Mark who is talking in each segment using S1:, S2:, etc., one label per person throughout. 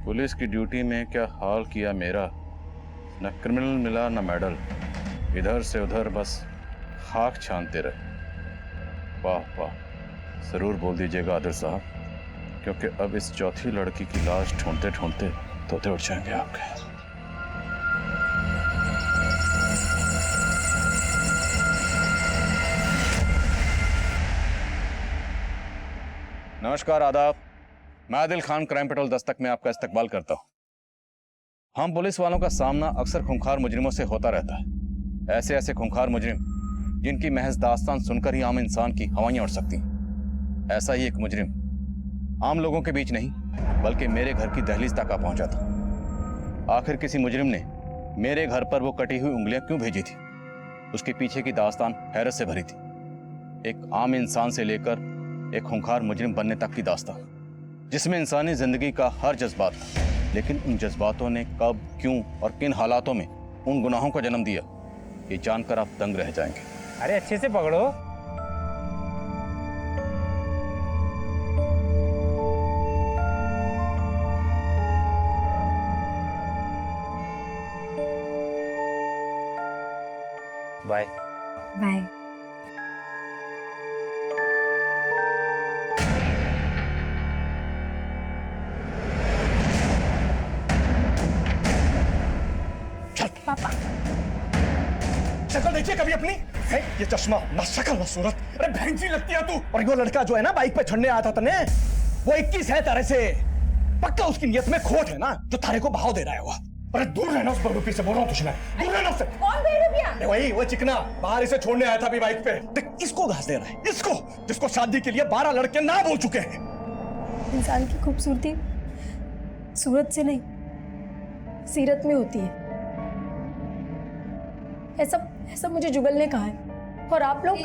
S1: Police की duty में क्या हाल किया मेरा। न क्रिमिनल मिला न मेडल, इधर से उधर बस खाक छानते रहे। वाह वाह, जरूर बोल दीजिएगा आदिल साहब, क्योंकि अब इस चौथी लड़की की लाश ढूंढते ढूंढते तोते उठ जाएंगे आपके। नमस्कार, आदाब। मैं आदिल खान क्राइम पेट्रोल दस्तक में आपका इस्तकबाल करता हूं। हम पुलिस वालों का सामना अक्सर खूंखार मुजरिमों से होता रहता है। ऐसे ऐसे खूंखार मुजरिम जिनकी महज दास्तान सुनकर ही आम इंसान की हवाइयां उड़ सकती हैं। ऐसा ही एक मुजरिम आम लोगों के बीच नहीं बल्कि मेरे घर की दहलीज तक आ पहुंचा था। आखिर किसी मुजरिम ने मेरे घर पर वो कटी हुई उंगलियां क्यों भेजी थी? उसके पीछे की दास्तान हैरत से भरी थी। एक आम इंसान से लेकर एक खूंखार मुजरिम बनने तक की दास्तान, जिसमें इंसानी जिंदगी का हर जज्बात था, लेकिन उन जज्बातों ने कब, क्यों और किन हालातों में उन गुनाहों को जन्म दिया, ये जानकर आप दंग रह जाएंगे।
S2: अरे अच्छे से पकड़ो। Bye
S3: bye. पापा,
S4: शक्ल देखिए कभी अपनी है? ये चश्मा ना शक्ल ना सूरत। अरे बहन जी लगती है तू। और वो लड़का जो है ना बाइक पे चढ़ने आया था तने, वो 21 है तारे से। पक्का उसकी नियत में खोट है ना, जो तारे को भाव दे रहा है वो। अरे दूर रहना उस बहरूपी से, बोल रहा हूँ तुझे मैं, दूर रहना उससे।
S3: कौन बहरूपिया?
S4: वही वो चिकना बाहर इसे छोड़ने आया था अभी बाइक पे। देख इसको घास दे रहा है, इसको जिसको शादी के लिए 12 लड़के ना बोल चुके हैं।
S3: इंसान की खूबसूरती सूरत से नहीं, सीरत में होती है। ऐसा मुझे जुगल ने कहा है। और आप लोग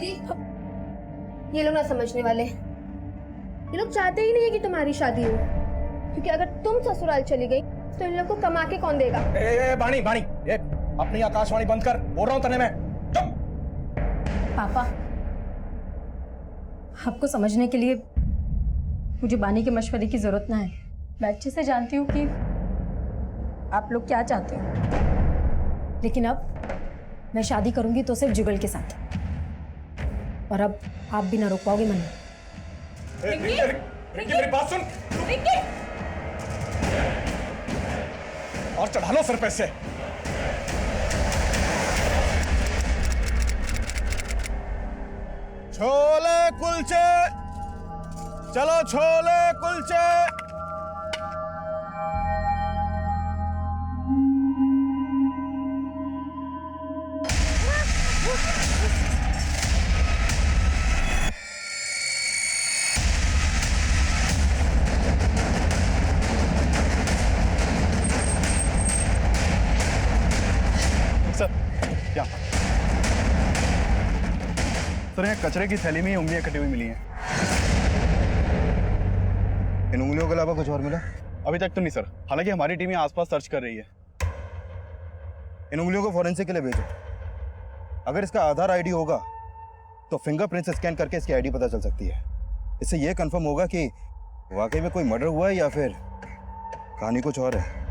S5: ये लोग ना समझने वाले, ये लोग चाहते ही नहीं है कि तुम्हारी शादी हो, क्योंकि अगर तुम ससुराल चली गई तो इन लोग को कमा के कौन देगा?
S4: बाणी बाणी, ये अपनी आकाशवाणी बंद कर, बोल रहा हूँ तने मैं। चुप।
S3: पापा, आपको समझने के लिए मुझे बानी के मशवरे की जरूरत ना है। मैं अच्छे से जानती हूँ कि आप लोग क्या चाहते हो, लेकिन अब मैं शादी करूंगी तो सिर्फ जुगल के साथ, और अब आप भी ना रोक पाओगे मन में।
S4: रिंकी मेरी बात सुन। और चढ़ा लो सर पे से। छोले कुलचे, चलो छोले कुलचे।
S6: सर यहाँ कचरे की थैली में ही उंगलियां कटी हुई मिली हैं।
S7: इन उंगलियों के अलावा कुछ और मिला?
S6: अभी तक तो नहीं सर, हालांकि हमारी टीम यहाँ आसपास सर्च कर रही है।
S7: इन उंगलियों को फॉरेंसिक के लिए भेजो। अगर इसका आधार आईडी होगा तो फिंगरप्रिंट्स स्कैन करके इसकी आईडी पता चल सकती है। इससे यह कंफर्म होगा कि वाकई में कोई मर्डर हुआ है या फिर कहानी कुछ और है।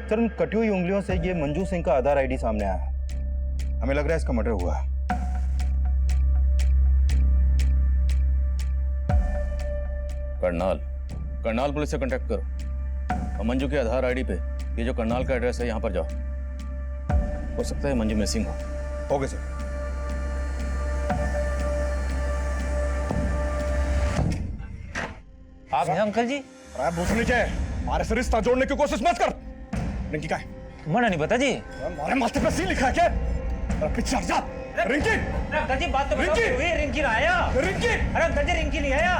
S7: सर, इन कटी हुई उंगलियों से ये मंजू सिंह का आधार आईडी सामने आया। हमें लग रहा है इसका मर्डर हुआ है।
S1: करनाल पुलिस से कांटेक्ट करो और मंजू के आधार आईडी पे ये जो करनाल का एड्रेस है यहाँ पर जाओ। हो सकता है मंजू मिसिंग हो।
S7: Okay sir.
S2: आप हैं अंकल जी?
S4: अरे भूत नीचे, हमारे से रिश्ता जोड़ने की कोशिश मत कर। रिंकी का है?
S2: मना नहीं पता जी।
S4: हमारे माथे पे सी लिखा है क्या? अरे पीछे हट जा। रिंकी!
S2: अंकल जी बात तो बताओ, रिंकी ना आया।
S4: रिंकी!
S2: अरे अंकल जी रिंकी नहीं आया।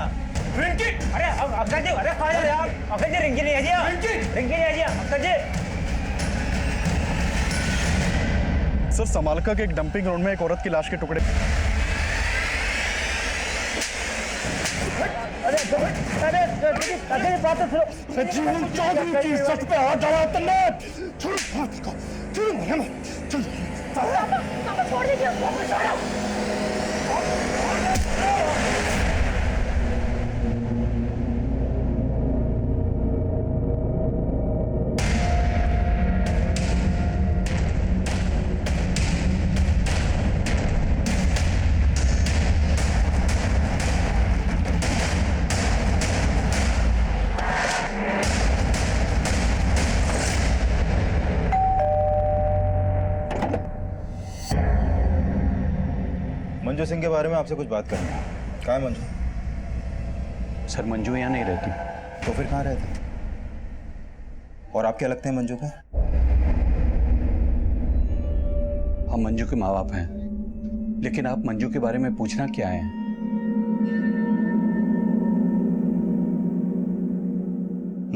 S4: रिंकी!
S2: अरे अंकल जी, अरे कहाँ है यार? अंकल जी रिंकी नहीं है जी।
S4: रिंकी!
S2: रिंकी नहीं है जी अंकल जी।
S6: सर समालका के एक डंपिंग ग्राउंड में एक औरत की लाश के टुकड़े।
S4: जीवन चौधरी की सच पे हाथ डाला तुमने। छोड़ो हाथ को, छोड़ो मुझे मत, छोड़ो।
S5: छोड़ दीजिए उसको।
S7: मंजू सिंह के बारे में आपसे कुछ बात करनी है। कहाँ है मंजू?
S1: सर मंजू यहाँ नहीं रहती।
S7: तो फिर कहाँ रहते? और आप क्या लगते हैं मंजू के?
S1: हम मंजू के माँ बाप हैं, लेकिन आप मंजू के बारे में पूछना क्या है?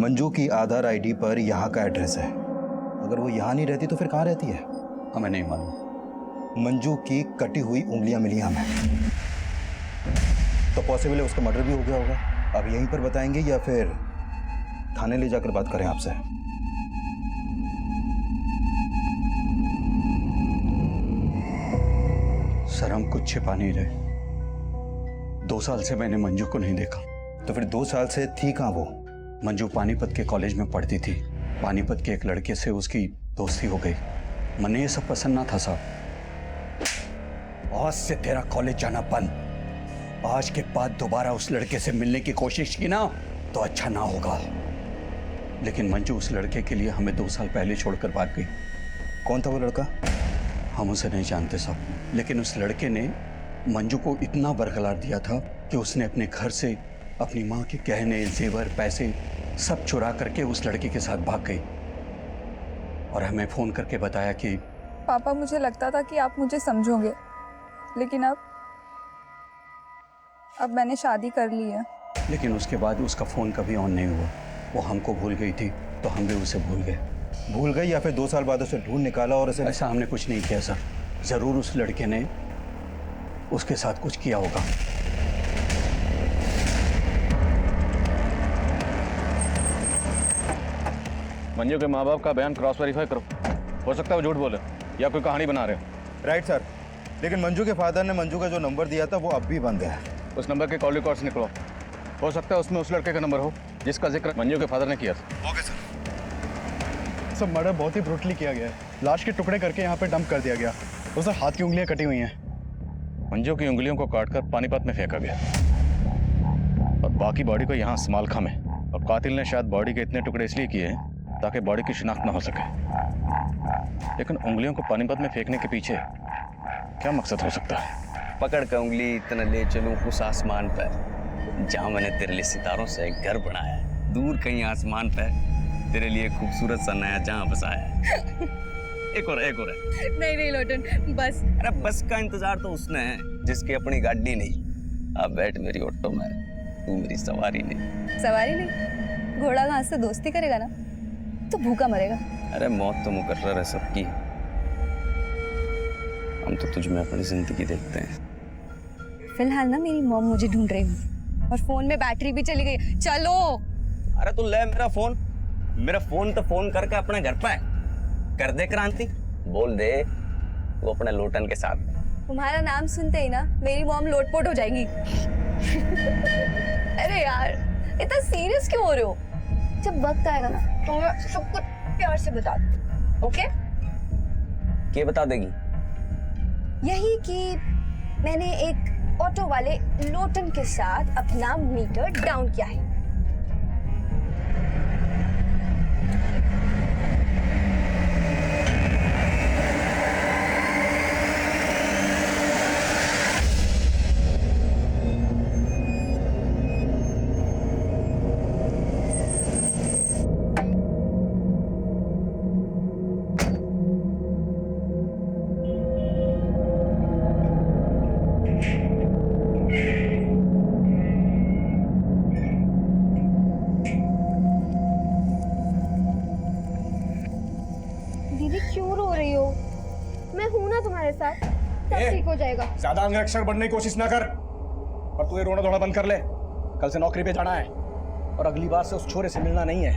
S7: मंजू की आधार आईडी पर यहाँ का एड्रेस है। अगर वो यहाँ नहीं रहती तो फिर कहाँ रहती है?
S1: हमें नहीं मालूम।
S7: मंजू की कटी हुई उंगलियां मिली हमें, तो पॉसिबल है उसका मर्डर भी हो गया होगा। अब यहीं पर बताएंगे या फिर थाने ले जाकर बात करें आपसे?
S1: सर हम कुछ छिपा नहीं रहे। 2 साल से मैंने मंजू को नहीं देखा।
S7: तो फिर 2 साल से थी कहाँ वो?
S1: मंजू पानीपत के कॉलेज में पढ़ती थी। पानीपत के एक लड़के से उसकी दोस्ती हो गई। मने ये सब पसंद ना था साहब। आज से तेरा कॉलेज जाना बंद। आज के बाद दोबारा उस लड़के से मिलने की कोशिश की ना तो अच्छा ना होगा। लेकिन मंजू उस लड़के के लिए हमें 2 साल पहले छोड़कर भाग गई।
S7: कौन था वो लड़का?
S1: हम उसे नहीं जानते साहब, लेकिन उस लड़के ने मंजू को इतना बरकरार दिया था कि उसने अपने घर से अपनी माँ के गहने, जेवर, पैसे सब चुरा करके उस लड़के के साथ भाग गई और हमें फोन करके बताया कि
S8: पापा मुझे लगता था कि आप मुझे समझोगे, लेकिन अब मैंने शादी कर ली है।
S1: लेकिन उसके बाद उसका फोन कभी ऑन नहीं हुआ। वो हमको भूल गई थी तो हम भी उसे भूल गए।
S7: भूल गई या फिर 2 साल बाद उसे ढूंढ निकाला और उसे?
S1: ऐसा हमने कुछ नहीं किया सर। जरूर उस लड़के ने उसके साथ कुछ किया होगा। मंजू के माँ बाप का बयान क्रॉस वेरीफाई करो। हो सकता है वो झूठ बोले या कोई कहानी बना रहे हो।
S7: राइट सर, लेकिन मंजू के फादर ने मंजू का जो नंबर दिया था वो अब भी बंद है।
S1: उस नंबर के कॉल रिकॉर्ड्स निकलो। हो सकता है उसमें उस लड़के का नंबर हो जिसका जिक्र मंजू के फादर ने किया था।
S7: Okay sir.
S6: सब मर्डर बहुत ही ब्रूटली किया गया है। लाश के टुकड़े करके यहाँ पे डंप कर दिया गया। उसे हाथ की उंगलियां कटी हुई हैं।
S1: मंजू की उंगलियों को काटकर पानीपत में फेंका गया और बाकी बॉडी को यहाँ समालखा में। और कातिल ने शायद बॉडी के इतने टुकड़े इसलिए किए हैं ताकि बॉडी की शिनाख्त ना हो सके। लेकिन उंगलियों को पानीपत में फेंकने के पीछे क्या मकसद हो सकता है?
S9: पकड़ कर उंगली इतना ले चलूं उस आसमान पर जहां मैंने तेरे लिए सितारों से एक घर बनाया है। दूर कहीं आसमान पर तेरे लिए खूबसूरत सा नया जहां बसाया है। एक और है।
S5: नहीं लोटन, बस।
S9: अरे बस का इंतजार तो उसने है जिसकी अपनी गाड़ी नहीं। अब बैठ मेरी ऑटो में, तू मेरी सवारी नहीं।
S8: सवारी नहीं? घोड़ा घास से दोस्ती करेगा ना तो भूखा मरेगा।
S9: अरे मौत तो मुकर्रर है सबकी। हम तो तुझ में अपनी जिंदगी देखते हैं।
S8: फिलहाल ना मेरी मॉम मुझे ढूंढ रही है और फोन में बैटरी भी चली गई। चलो।
S9: अरे तू ले मेरा फोन तो फोन करके अपने घर पे कर दे क्रांति। बोल दे वो अपने लोटन के साथ।
S8: तुम्हारा नाम सुनते ही ना मेरी मॉम लोटपोट हो जाएगी। अरे यार इतना सीरियस क्यों हो रहे हो? जब वक्त आएगा ना तो मैं सब कुछ प्यार से बता दूँ। ओके?
S9: क्या बता देगी?
S8: यही कि मैंने एक ऑटो वाले लोटन के साथ अपना मीटर डाउन किया है।
S5: मैं हूं ना तुम्हारे साथ, सब
S4: ए,
S5: ठीक हो जाएगा।
S4: ज्यादा अंगरक्षक बनने की कोशिश ना कर और तू ये रोना धोना बंद कर ले। कल से नौकरी पे जाना है और अगली बार से उस छोरे से मिलना नहीं है,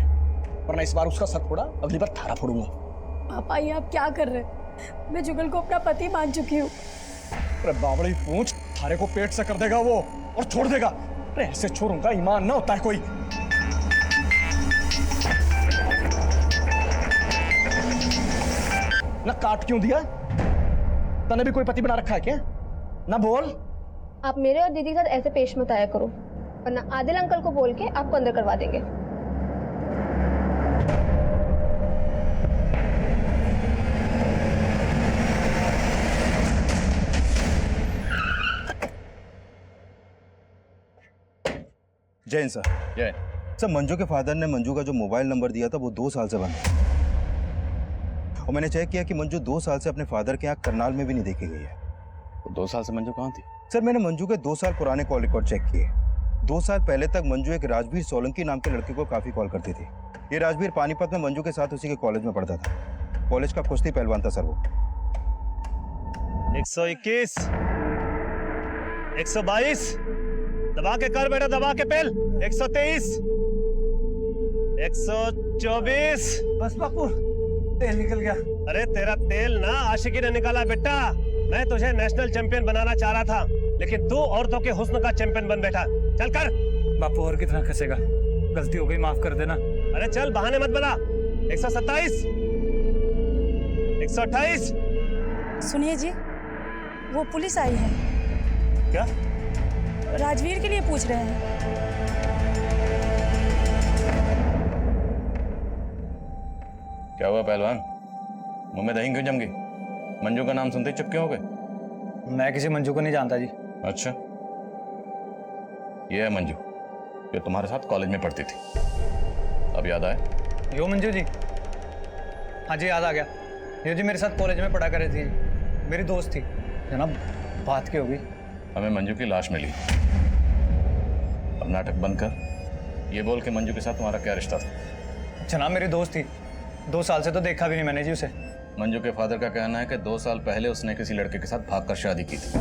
S4: वरना इस बार उसका सर फोड़ा, अगली बार थारा फोड़ूंगा।
S3: पापा ये आप क्या कर रहे हैं? मैं जुगल को अपना पति मान चुकी हूँ।
S4: अरे बावड़ी पूंछ, थारे को पेट से कर देगा वो और छोड़ देगा। अरे ऐसे छोरों का ईमान ना होता है कोई। ना काट क्यों दिया? तने भी कोई पति बना रखा है क्या? ना बोल।
S5: आप मेरे और दीदी के साथ ऐसे पेश मत आया करो, वरना आदिल अंकल को बोल के आपको अंदर करवा देंगे।
S7: जैन सर।
S1: जय।
S7: सर, मंजू के फादर ने मंजू का जो मोबाइल नंबर दिया था वो 2 साल से बंद है और मैंने चेक किया कि मंजू 2 साल से अपने फादर के यहाँ करनाल में भी नहीं देखी गई है।
S1: तो 2 साल से मंजू कहाँ थी?
S7: सर, मैंने मंजू के 2 साल पुराने कॉल रिकॉर्ड चेक किए। 2 साल पहले तक मंजू एक राजवीर सोलंकी नाम के लड़के को काफी कॉल करती थी। ये राजवीर पानीपत में मंजू के साथ उसी के कॉलेज में पढ़ता था। कॉलेज का कुश्ती पहलवान था सर वो।
S10: 121, 122, दबा के कर बेटा, दबा के पेल। 123, 124।
S2: बस बापू, तेल निकल गया।
S10: अरे तेरा तेल ना आशिकी ने निकाला बेटा। मैं तुझे नेशनल चैंपियन बनाना चाह रहा था, लेकिन तू औरतों के हुस्न का चैंपियन बन बैठा। चल कर।
S2: बापू और कितना खसेगा? गलती हो गई, माफ कर देना।
S10: अरे चल, बहाने मत बना। 127, 128।
S3: सुनिए जी, वो पुलिस आई है।
S10: क्या?
S3: राजवीर के लिए पूछ रहे हैं।
S1: क्या हुआ पहलवान? मुंह में दही क्यों जम गई? मंजू का नाम सुनते ही चुप क्यों हो गए?
S2: मैं किसी मंजू को नहीं जानता जी।
S1: अच्छा, ये है मंजू जो तुम्हारे साथ कॉलेज में पढ़ती थी। अब याद आया?
S2: यो मंजू जी? हाँ जी, याद आ गया। ये जी मेरे साथ कॉलेज में पढ़ा कर रही थी, मेरी दोस्त थी। जनाब, बात क्या होगी?
S1: हमें मंजू की लाश मिली। अब नाटक बंद कर, ये बोल के मंजू के साथ तुम्हारा क्या रिश्ता था?
S2: जनाब, मेरी दोस्त थी। 2 साल से तो देखा भी नहीं मैंने जी उसे।
S1: मंजू के फादर का कहना है कि 2 साल पहले उसने किसी लड़के के साथ भागकर शादी की थी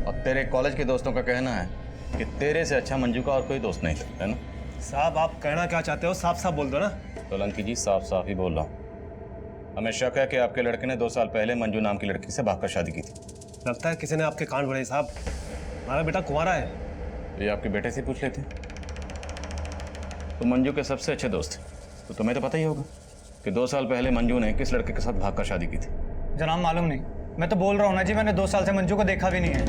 S1: और तेरे कॉलेज के दोस्तों का कहना है कि तेरे से अच्छा मंजू का और कोई दोस्त नहीं था, है ना?
S10: साहब, आप कहना क्या चाहते हो? साफ साफ बोल दो ना।
S1: सोलंकी जी, साफ साफ ही बोल रहा हूँ। हमें शक है कि आपके लड़के ने 2 साल पहले मंजू नाम की लड़की से भागकर शादी की थी।
S10: लगता है किसी ने आपके कान भरे। साहब, हमारा बेटा कुंवारा है।
S1: तो ये आपके बेटे से पूछ लेते। तो मंजू के सबसे अच्छे दोस्त, तो तुम्हें तो पता ही होगा कि 2 साल पहले मंजू ने किस लड़के के साथ भागकर शादी की थी।
S2: जनाब, मालूम नहीं। मैं तो बोल रहा हूँ ना जी, मैंने 2 साल से मंजू को देखा भी नहीं है।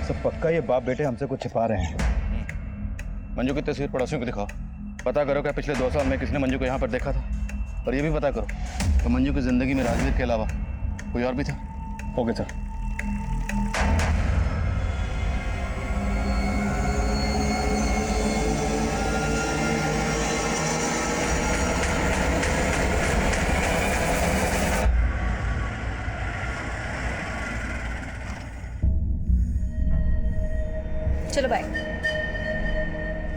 S7: सब पक्का ये बाप बेटे हमसे कुछ छिपा रहे हैं।
S1: मंजू की तस्वीर पड़ोसियों को दिखाओ, पता करो क्या पिछले 2 साल में किसने मंजू को यहाँ पर देखा था, और ये भी पता करो कि मंजू की जिंदगी में राजवीर के अलावा कोई और भी था।
S4: Okay sir.
S8: चलो बाय।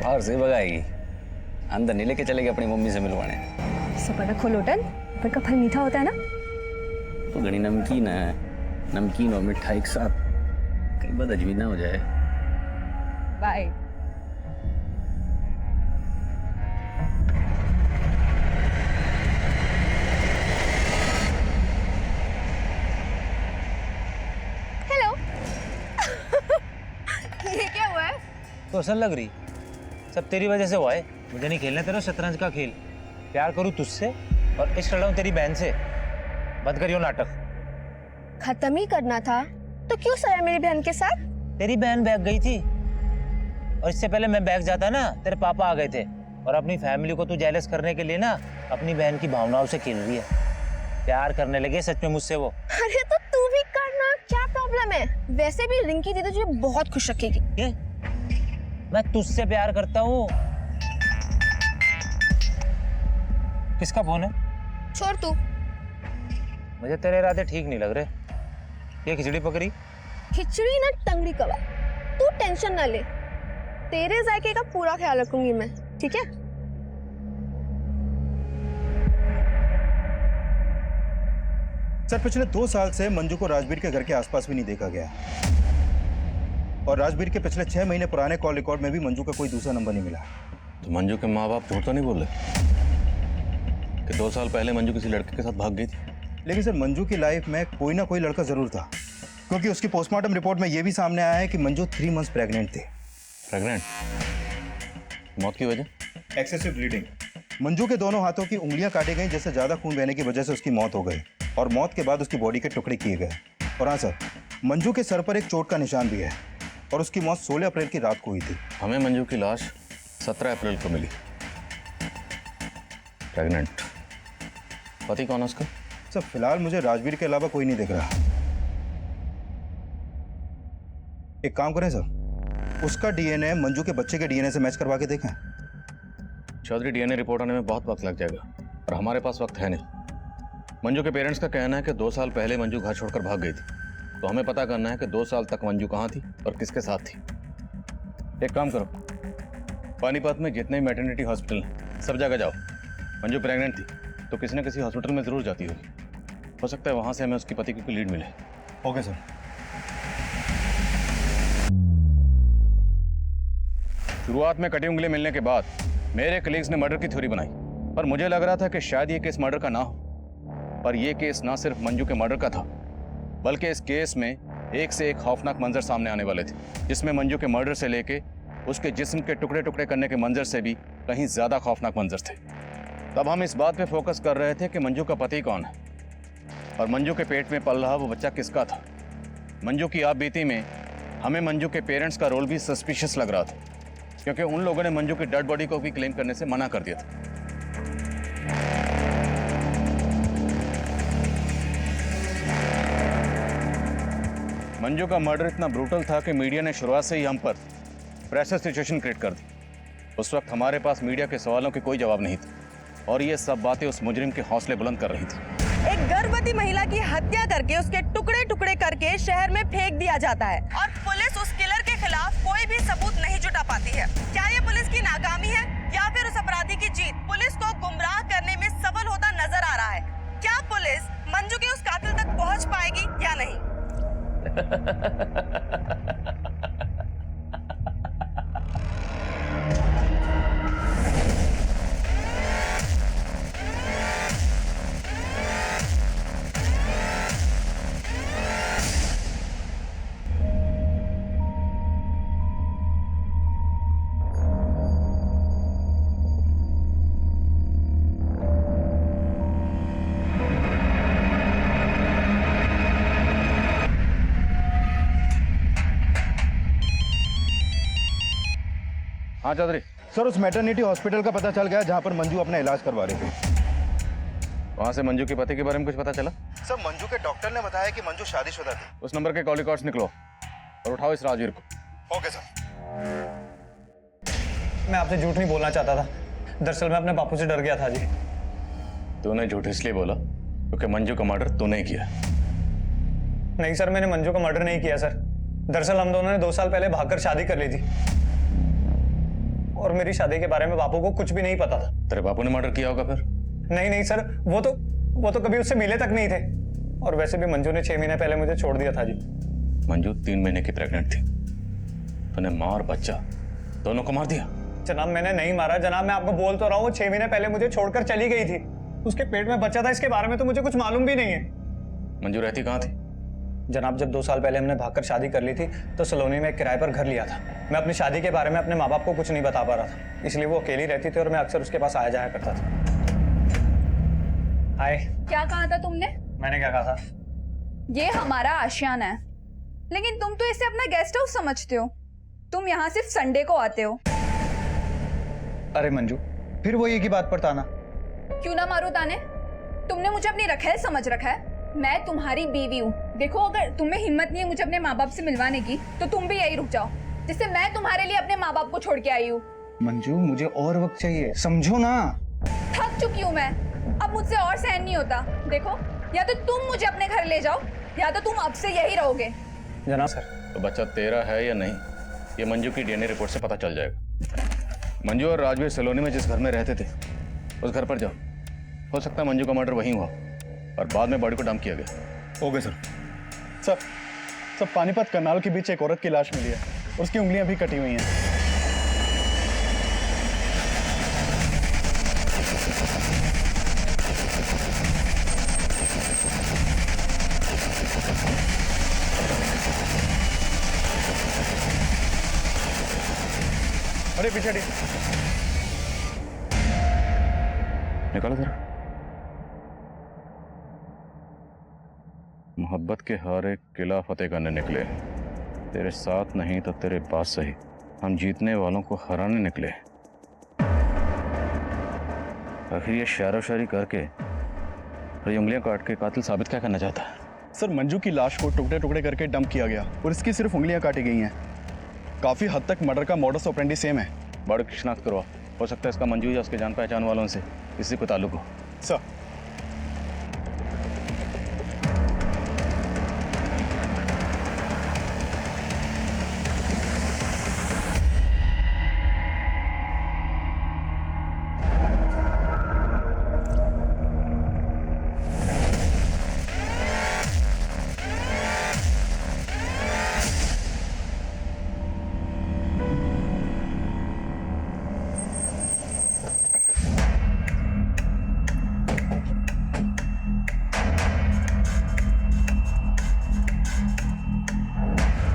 S9: बाहर से भगाएगी, अंदर नहीं लेके चलेगी अपनी मम्मी से मिलवाने।
S8: सपना खोलोटन, पर का फल मीठा होता है ना?
S9: तो घड़ी नमकीन है, नमकीन और मिठा एक साथ, कहीं बदहजमी ना हो जाए।
S8: बाय। हेलो। ये क्या हुआ है?
S2: तो असल लग रही, सब तेरी वजह से हुआ है। मुझे नहीं खेलना तेरा शतरंज का खेल। प्यार करूँ तुझसे और इश्क लड़ाऊं तेरी बहन से। बंद करियो नाटक।
S5: खत्म ही करना था तो क्यों सोया मेरी बहन के साथ?
S2: तेरी बहन भाग गई थी और इससे पहले मैं भाग जाता ना, तेरे पापा आ गए थे। और अपनी फैमिली को तू जेलस करने के लिए ना अपनी बहन की भावनाओं से खेल रही है। प्यार करने लगे सच में मुझसे वो।
S5: अरे तो तू भी करना, क्या प्रॉब्लम है? वैसे भी रिंकी दीदी तुझे बहुत खुश रखेगी।
S2: ये? मैं तुझसे प्यार करता हूँ। किसका फोन है?
S5: छोड़ तू।
S2: मुझे तेरे इरादे ठीक नहीं लग रहे। ये खिचड़ी पकड़ी?
S5: खिचड़ी ना टंगड़ी कबाब। तू टेंशन ना ले, तेरे जायके का पूरा ख्याल रखूंगी मैं, ठीक है?
S7: सर पिछले 2 साल से मंजू को राजवीर के घर के आसपास भी नहीं देखा गया, और राजवीर के पिछले 6 महीने पुराने कॉल रिकॉर्ड में भी मंजू का कोई दूसरा नंबर नहीं मिला।
S1: तो मंजू के माँ बाप झूठ तो नहीं बोल रहे कि 2 साल पहले मंजू किसी लड़के के साथ भाग गई थी?
S7: लेकिन सर मंजू की लाइफ में कोई ना कोई लड़का जरूर था, क्योंकि उसकी पोस्टमार्टम रिपोर्ट में यह भी सामने आया है कि मंजू 3 मंथ्स प्रेग्नेंट थी।
S1: प्रेग्नेंट? मौत की वजह?
S7: Excessive bleeding. मंजू के दोनों हाथों की उंगलियां काटी गई, जिससे ज्यादा खून बहने की वजह से उसकी मौत हो गई, और मौत के बाद उसकी बॉडी के टुकड़े किए गए। और हाँ सर, मंजू के सर पर एक चोट का निशान भी है, और उसकी मौत 16 अप्रैल की रात को हुई थी।
S1: हमें मंजू की लाश 17 अप्रैल को मिली। प्रेग्नेंट। पति कौन है उसका?
S7: सर फिलहाल मुझे राजवीर के अलावा कोई नहीं दिख रहा। एक काम करें सर, उसका डीएनए मंजू के बच्चे के डीएनए से मैच करवा के देखें।
S1: चौधरी, डीएनए रिपोर्ट आने में बहुत वक्त लग जाएगा, और हमारे पास वक्त है नहीं। मंजू के पेरेंट्स का कहना है कि 2 साल पहले मंजू घर छोड़कर भाग गई थी, तो हमें पता करना है कि 2 साल तक मंजू कहाँ थी और किसके साथ थी। एक काम करो, पानीपत में जितने मैटरनिटी हॉस्पिटल हैं सब जगह जाओ। मंजू प्रेग्नेंट थी तो किसी न किसी हॉस्पिटल में जरूर जाती होगी, हो सकता है वहां से हमें उसकी पति की कोई लीड मिले।
S7: Okay sir.
S1: शुरुआत में कटी उंगली मिलने के बाद मेरे कलीग्स ने मर्डर की थ्योरी बनाई, पर मुझे लग रहा था कि शायद ये केस मर्डर का ना हो। पर यह केस ना सिर्फ मंजू के मर्डर का था, बल्कि इस केस में एक से एक खौफनाक मंजर सामने आने वाले थे, जिसमें मंजू के मर्डर से लेके उसके जिस्म के टुकड़े टुकड़े करने के मंजर से भी कहीं ज्यादा खौफनाक मंजर थे। तब हम इस बात पे फोकस कर रहे थे कि मंजू का पति कौन है, और मंजू के पेट में पल रहा वो बच्चा किसका था। मंजू की आपबीती में हमें मंजू के पेरेंट्स का रोल भी सस्पिशियस लग रहा था, क्योंकि उन लोगों ने मंजू की डेड बॉडी को भी क्लेम करने से मना कर दिया था। मंजू का मर्डर इतना ब्रूटल था कि मीडिया ने शुरुआत से ही हम पर प्रेशर सिचुएशन क्रिएट कर दी। उस वक्त हमारे पास मीडिया के सवालों के कोई जवाब नहीं थे, और ये सब बातें उस मुजरिम के हौसले बुलंद कर रही थी।
S11: एक गर्भवती महिला की हत्या करके उसके टुकड़े टुकड़े करके शहर में फेंक दिया जाता है, और पुलिस उस किलर के खिलाफ कोई भी सबूत नहीं जुटा पाती है। क्या ये पुलिस की नाकामी है या फिर उस अपराधी की जीत? पुलिस को गुमराह करने में सफल होता नजर आ रहा है। क्या पुलिस मंजू के उस कातिल तक पहुंच पाएगी या नहीं?
S1: हाँ चौधरी।
S7: सर उस मैटरनिटी हॉस्पिटल का पता चल गया जहां पर मंजू अपना इलाज करवा रही थी।
S1: वहां से मंजू के पति के बारे में कुछ पता चला?
S7: सर मंजू के डॉक्टर ने बताया कि मंजू शादीशुदा थी।
S1: उस नंबर के कॉल रिकॉर्ड्स निकलो और उठाओ इस राजवीर को।
S7: Okay sir.
S6: मैं आपसे झूठ नहीं बोलना चाहता था, दरअसल मैं अपने बापू से डर गया था जी।
S1: तूने झूठ इसलिए बोला क्योंकि मंजू का मर्डर तूने ही किया?
S6: नहीं सर, मैंने मंजू का मर्डर नहीं किया सर। दरअसल हम दोनों ने 2 साल पहले भागकर शादी कर ली थी, और मेरी शादी के बारे में बापू को कुछ भी नहीं पता था।
S1: तेरे बापू ने मर्डर किया होगा फिर?
S6: नहीं सर, वो तो कभी उससे मिले तक नहीं थे, और वैसे भी मंजू ने 6 महीने पहले मुझे छोड़ दिया था जी।
S1: मंजू 3 महीने की प्रेग्नेंट थी, तूने माँ और बच्चा दोनों को मार दिया?
S6: जनाब मैंने नहीं मारा जनाब, मैं आपको बोल तो रहा हूँ, 6 महीने पहले मुझे छोड़कर चली गई थी। उसके पेट में बच्चा था, इसके बारे में तो मुझे कुछ मालूम भी नहीं है।
S1: मंजू रहती कहाँ थी?
S6: जनाब जब 2 साल पहले हमने भागकर शादी कर ली थी तो सलोनी में एक किराए पर घर लिया था। मैं अपनी शादी के बारे में अपने माँ बाप को कुछ नहीं बता पा रहा था, इसलिए वो अकेली रहती थी और मैं अक्सर उसके पास आया जाया करता था। हाय।
S8: क्या कहा था तुमने?
S6: मैंने क्या कहा था?
S8: ये हमारा आशियाना है, लेकिन तुम तो इसे अपना गेस्ट हाउस समझते हो। तुम यहाँ सिर्फ संडे को आते हो।
S6: अरे मंजू, फिर वो एक ही बात पर ताना।
S8: क्यों ना मारो ताने? तुमने मुझे अपनी रखेल समझ रखा है। मैं तुम्हारी बीवी हूँ। देखो अगर तुम्हें हिम्मत नहीं है मुझे अपने माँ बाप से मिलवाने की, तो तुम भी यही रुक जाओ, जिससे मैं तुम्हारे लिए अपने माँ बाप को छोड़ के आई हूँ।
S6: मंजू मुझे और वक्त चाहिए, समझो ना।
S8: थक चुकी हूँ मैं, अब मुझसे और सहन नहीं होता। देखो या तो तुम मुझे अपने घर ले जाओ, या तो तुम अब से यही रहोगे।
S6: जनाब सर,
S1: तो बच्चा तेरा है या नहीं ये मंजू की डीएनए रिपोर्ट से पता चल जाएगा। मंजू और राजवीर सलोनी में जिस घर में रहते थे उस घर पर जाओ, हो सकता है मंजू का मर्डर वहीं हुआ। और बाद में बॉडी को डंप किया गया।
S7: Okay sir.
S6: सर पानीपत कनाल के बीच एक औरत की लाश मिली है, उसकी उंगलियां भी कटी हुई हैं। अरे पीछे
S1: निकालो जरा। मोहब्बत के हारे किला फतेह करने निकले, तेरे साथ नहीं तो तेरे पास सही, हम जीतने वालों को हराने निकले। आखिर ये शायरो शायरी करके और ये उंगलियां काट के कातिल साबित क्या करना चाहता है?
S6: सर मंजू की लाश को टुकड़े टुकड़े करके डंप किया गया और इसकी सिर्फ उंगलियां काटी गई हैं। काफी हद तक मर्डर का मॉडस ऑपरेंडी सेम है।
S1: बॉडी की शिनाख्त करवा, हो सकता है इसका मंजू या उसके जान पहचान वालों से किसी को ताल्लुक हो।
S6: सर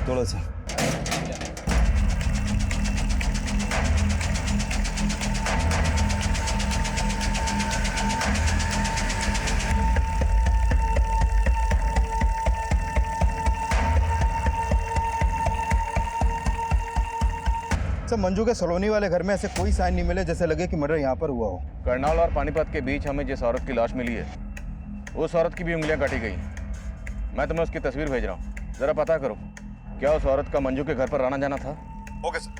S7: थोड़ा सा सर मंजू के सलोनी वाले घर में ऐसे कोई साइन नहीं मिले जैसे लगे कि मर्डर यहाँ पर हुआ हो।
S1: करनाल और पानीपत के बीच हमें जिस औरत की लाश मिली है, उस औरत की भी उंगलियां काटी गई। मैं तुम्हें उसकी तस्वीर भेज रहा हूँ, जरा पता करो क्या उस औरत का मंजू के घर पर आना जाना था?
S7: Okay sir.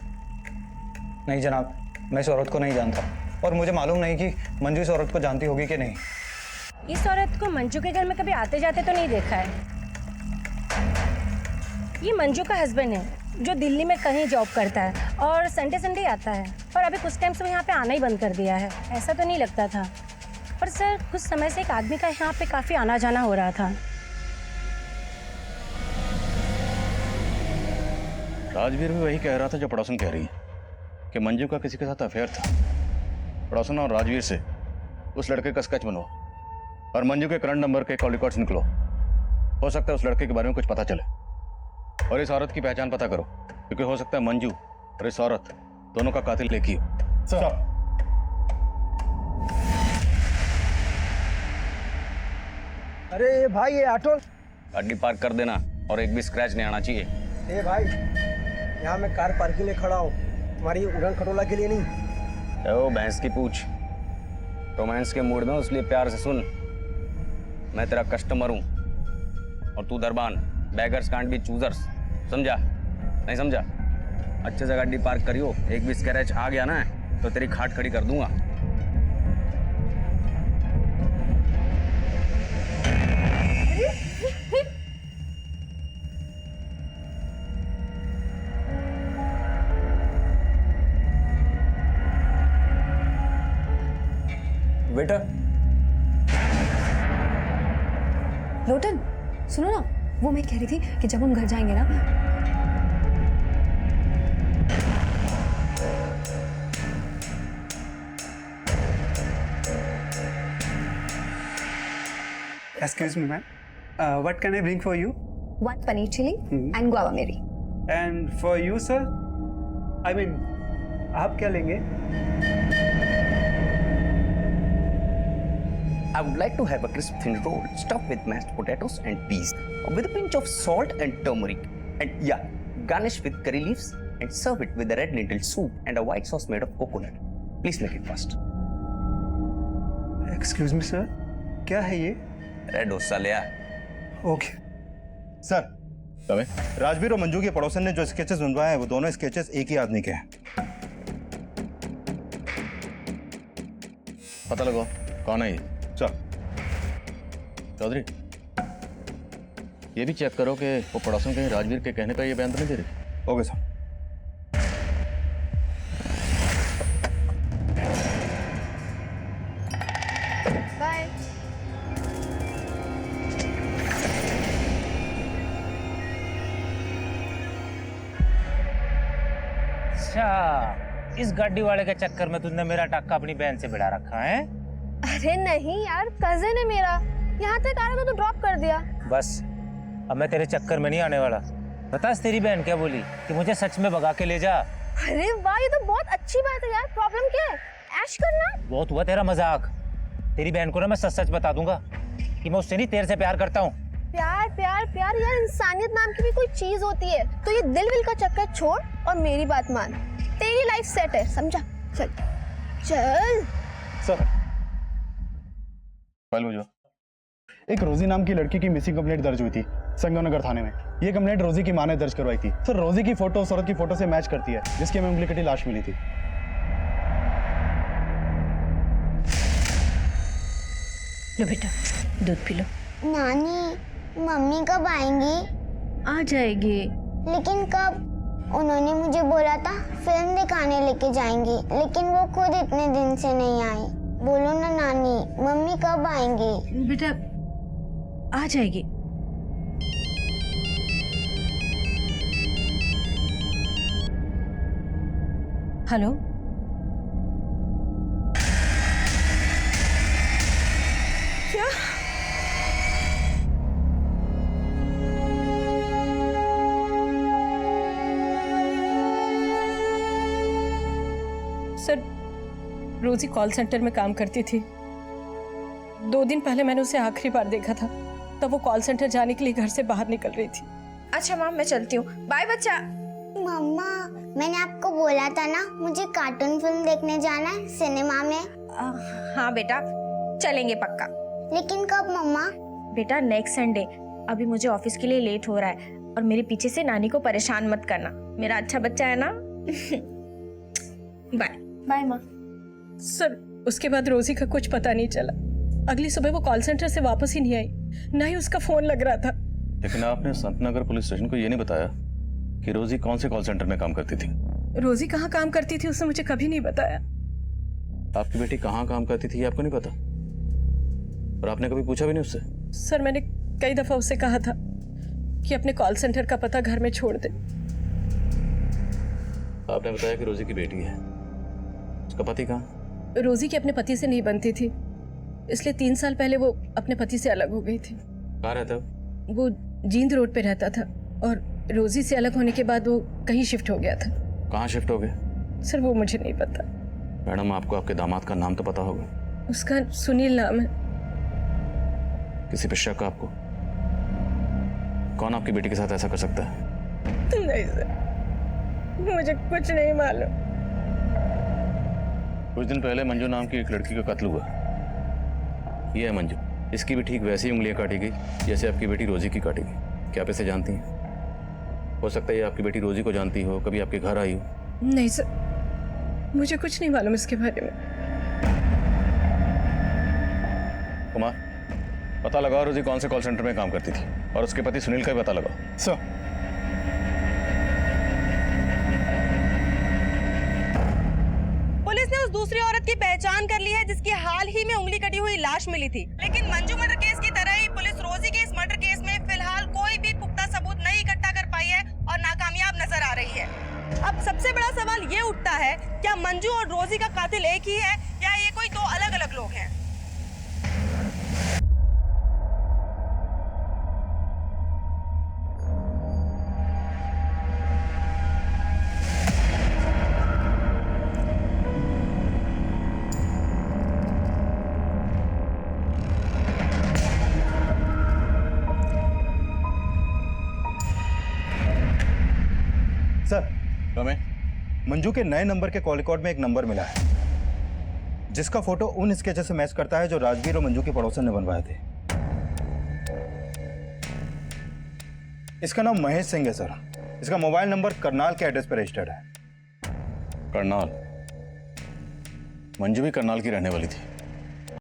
S6: नहीं जनाब, मैं इस औरत को नहीं जानता और मुझे मालूम नहीं कि मंजू इस औरत को जानती होगी कि नहीं।
S3: इस औरत को मंजू के घर में कभी आते जाते तो नहीं देखा है। ये मंजू का हस्बैंड है जो दिल्ली में कहीं जॉब करता है और संडे संडे आता है, पर अभी कुछ टाइम से वो यहाँ पे आना ही बंद कर दिया है। ऐसा तो नहीं लगता था, पर सर कुछ समय से एक आदमी का यहाँ पे काफ़ी आना जाना हो रहा था।
S1: राजवीर भी वही कह रहा था जो पड़ोसन कह रही है कि मंजू का किसी के साथ अफेयर था। पड़ोसन और राजवीर से उस लड़के का स्केच बनवाओ और मंजू के करंट नंबर के कॉल रिकॉर्ड्स निकलो। हो सकता है उस लड़के के बारे में कुछ पता चले और इस औरत की पहचान पता करो, क्योंकि हो सकता है मंजू और इस औरत दोनों का कातिल एक ही हो।
S6: सर
S4: अरे भाई ये ऑटो।
S9: गाड़ी पार्क कर देना और एक भी स्क्रैच नहीं आना चाहिए।
S4: ए भाई, यहाँ मैं कार पार्किंग में खड़ा हूँ, तुम्हारी उड़न खटोला के लिए नहीं।
S9: ओ भैंस की पूछ, रोमांस के मूड में इसलिए प्यार से सुन। मैं तेरा कस्टमर हूँ और तू दरबान। बैगर्स कांट बी चूजर्स, समझा? नहीं समझा? अच्छे से गाड़ी पार्क करियो, एक भी स्क्रैच आ गया ना तो तेरी खाट खड़ी कर दूंगा।
S6: वेटर,
S5: लोटन सुनो ना, वो मैं कह रही थी कि जब हम घर जाएंगे ना,
S12: Excuse me, ma'am. What can I bring for you?
S5: 1 paneer chili and guava meri.
S12: And for you, sir? I mean, आप क्या लेंगे?
S9: I would like to have a crisp thin roll stuffed with mashed potatoes and peas with a pinch of salt and turmeric. And yeah, garnish with curry leaves and serve it with a red lentil soup and a white sauce made of coconut. Please make it fast.
S12: Excuse me, sir. क्या है ये?
S9: Red dosa ले आ।
S12: Okay.
S7: Sir,
S1: तबे
S7: राजवीर और मंजू के पड़ोसन ने जो स्केचेस बनवाए हैं वो दोनों स्केचेस एक ही आदमी के हैं।
S1: पता लगाओ कौन है ये।
S7: सर।
S1: चौधरी, ये भी चेक करो कि वो पड़ोसन कहीं राजवीर के कहने का ये बयान तो नहीं दे रही।
S7: Okay sir.
S5: बाय।
S2: अच्छा, इस गाड़ी वाले के चक्कर में तुमने मेरा टक्का अपनी बहन से भिड़ा रखा है?
S5: अरे नहीं यार, कजिन है मेरा, यहाँ तक आ रहा था तो ड्रॉप कर दिया।
S2: बस अब मैं तेरे चक्कर में नहीं आने वाला। बता तेरी बहन क्या बोली कि मुझे सच में भगा के ले जा।
S5: अरे वाह, ये तो बहुत अच्छी बात है यार। प्रॉब्लम क्या है? ऐश करना।
S2: बहुत हुआ तेरा मजाक। तेरी बहन को ना मैं सच सच बता दूंगा कि मैं उससे नहीं तेरे से प्यार करता हूँ।
S5: प्यार प्यार प्यार यार, इंसानियत नाम की भी कोई चीज होती है। तो ये दिल विल का चक्कर छोड़ और मेरी बात मान। तेरी लाइफ सेट है, समझा? चल चल।
S7: सर,
S1: फाइल मुझे।
S13: एक रोजी नाम की लड़की की मिसिंग कंप्लेंट दर्ज हुई थी संगमनगर थाने में। ये कंप्लेंट रोजी की मां ने दर्ज करवाई थी। सर, रोजी की फोटो औरत की फोटो से मैच करती है जिसकी हमें उंगली कटी लाश मिली थी।
S3: लो बेटा, दूध पी लो।
S14: नानी, मम्मी कब आएंगी?
S3: आ जाएगी।
S14: लेकिन कब? उन्होंने मुझे बोला था फिल्म दिखाने लेके जाएंगी, लेकिन वो खुद इतने दिन से नहीं आई। बोलो ना नानी, मम्मी कब आएंगी?
S3: बेटा आ जाएगी। हेलो,
S5: क्या?
S3: सर, रोजी कॉल सेंटर में काम करती थी। 2 दिन पहले मैंने उसे आखिरी बार देखा था, तब वो कॉल सेंटर जाने के लिए घर से बाहर निकल रही थी।
S8: अच्छा माम, मैं चलती हूँ। बाय बच्चा।
S14: मम्मा, मैंने आपको बोला था ना मुझे कार्टून फिल्म देखने जाना है सिनेमा में।
S8: हाँ बेटा, चलेंगे पक्का।
S14: लेकिन कब मम्मा?
S8: बेटा नेक्स्ट संडे। अभी मुझे ऑफिस के लिए लेट हो रहा है और मेरे पीछे से नानी को परेशान मत करना। मेरा अच्छा बच्चा है ना। बाय
S5: बाय माँ।
S3: सर, उसके बाद रोजी का कुछ पता नहीं चला। अगली सुबह वो कॉल सेंटर से वापस ही नहीं आई, ना ही उसका फोन लग रहा था।
S1: लेकिन आपने संतनगर पुलिस स्टेशन को ये नहीं बताया कि रोजी कौन से कॉल सेंटर में काम करती थी?
S3: रोजी कहाँ काम करती थी उसने मुझे कभी नहीं बताया।
S1: आपकी बेटी कहाँ काम करती थी ये आपको नहीं पता? और आपने कभी पूछा भी नहीं उससे?
S3: सर, मैंने कई दफा उससे कहा था कि अपने कॉल सेंटर का पता घर में छोड़ दे।
S1: आपने बताया कि रोजी की बेटी है। उसका पति कहाँ?
S3: रोजी की अपने पति से नहीं बनती थी, इसलिए 3 साल पहले वो अपने पति से अलग हो गई थी।
S1: कहाँ रहता है?
S3: वो जींद रोड पे रहता था और रोजी से अलग होने के बाद वो कहीं शिफ्ट हो गया था।
S1: कहाँ शिफ्ट हो गए?
S3: सर, वो मुझे नहीं पता।
S1: मैडम, आपको आपके दामाद का नाम तो पता होगा।
S3: उसका सुनील नाम है।
S1: किसी पे शक आपको? कौन आपकी बेटी के साथ ऐसा कर सकता है?
S3: नहीं सर, मुझे कुछ नहीं मालूम।
S1: कुछ दिन पहले मंजू नाम की एक लड़की का कत्ल हुआ। ये है मंजू। इसकी भी ठीक वैसी उंगलियां काटी गई जैसे आपकी बेटी रोजी की काटी गई। क्या आप इसे जानती हैं? हो सकता है ये आपकी बेटी रोजी को जानती हो, कभी आपके घर आई हो।
S3: नहीं सर, मुझे कुछ नहीं मालूम इसके बारे में।
S1: कुमार, पता लगाओ रोजी कौन से कॉल सेंटर में काम करती थी और उसके पति सुनील का भी पता लगाओ।
S13: सर,
S11: पुलिस ने उस दूसरी औरत की पहचान कर ली है जिसकी हाल ही में उंगली कटी हुई लाश मिली थी। लेकिन मंजू मर्डर केस की तरह ही पुलिस रोजी के इस मर्डर केस में फिलहाल कोई भी पुख्ता सबूत नहीं इकट्ठा कर पाई है और नाकामयाब नजर आ रही है। अब सबसे बड़ा सवाल ये उठता है, क्या मंजू और रोजी का कातिल एक ही है या ये कोई 2 अलग अलग लोग हैं?
S7: सर,
S1: कमें?
S7: मंजू के नए नंबर के कॉल रिकॉर्ड में एक नंबर मिला है जिसका फोटो उन स्केचेस से मैच करता है जो राजवीर और मंजू के पड़ोसन ने बनवाए थे। इसका नाम महेश सिंह है सर। इसका मोबाइल नंबर करनाल के एड्रेस पर रजिस्टर्ड है।
S1: करनाल? मंजू भी करनाल की रहने वाली थी।